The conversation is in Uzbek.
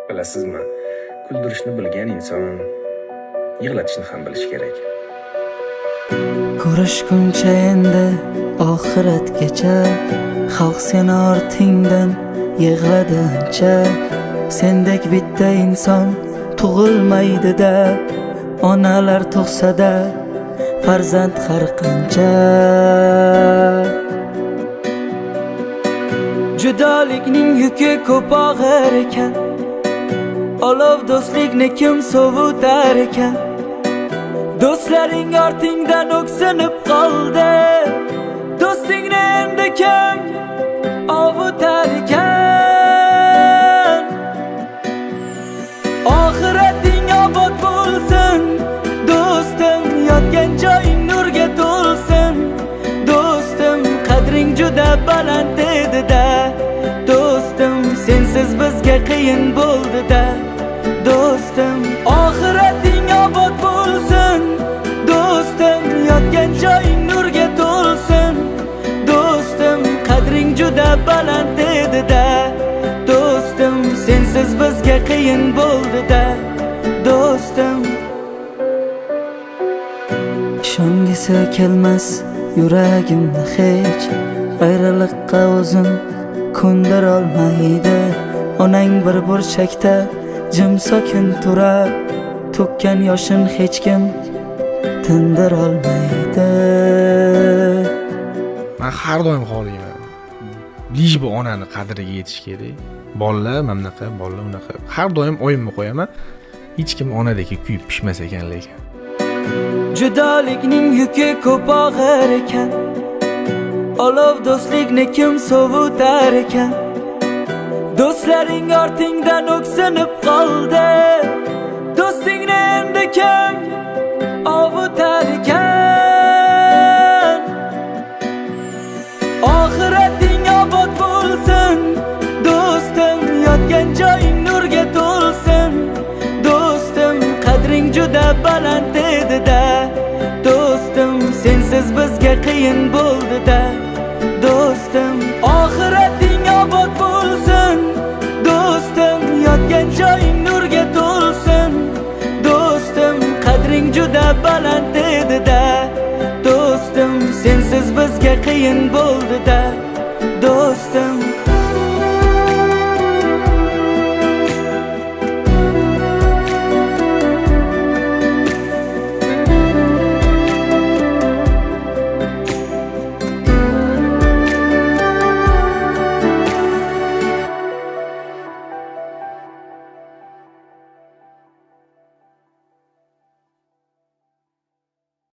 Bilasizmi, kuldirishni bilgan inson yig'latishni ham bilishi kerak. Ko'rishguncha endi oxiratgacha, xalq seni ortingdan yig'ladi ancha. Sendek bitta inson tug'ilmaydi-da, onalar tug'sa-da farzand har qancha. Judolikning yuki ko'p og'ir ekan, olov do'stlikni kim sovutar ekan. Do'stlaring ortingdan o'ksinib qoldi, do'stingni endi kim ovutar ekan. Oxirating obod bo'lsin do'stim, yotgan joying nurga to'lsin do'stim. Qadring juda baland edi-da do'stim, sensiz bizga qiyin bo'ldi-da do'stim. Oxirating obod bo'lsin do'stim, yotgan joying nurga to'lsin do'stim. Qadring juda baland edi-da do'stim, sensiz bizga qiyin bo'ldi-da do'stim. Ishongisi kelmas yuragimni hech, ayriliqqa o'zim ko'ndir olmaydi. Onang bir burchakda jim sokin turar, to'kkan yoshin hech kim tindir olmaydi. Men har doim xohlayman, lish bu onani qadriga yetish kerak. Bolalar mamnaqa, bolalar unaqa. Har doim o'yimni qo'yaman, hech kim onadek kuyib pishmas ekan lekin. Judolikning yuki ko'p og'ir ekan, olov do'stlikni kim sovutar ekan. Do'stlaring ortingdan o'ksinib qoldi, do'stingni endi kim ovutar ekan. Oxirating obod bo'lsin do'stim, yotgan joying nurga to'lsin do'stim. Qadring juda baland edi-da do'stim, sensiz bizga qiyin bo'ldi-da do'stim. Oxirating obod bo'lsin do'stim, yotgan joying nurga to'lsin do'stim. Qadring juda baland edi-da do'stim, sensiz bizga qiyin bo'ldi-da do'stim.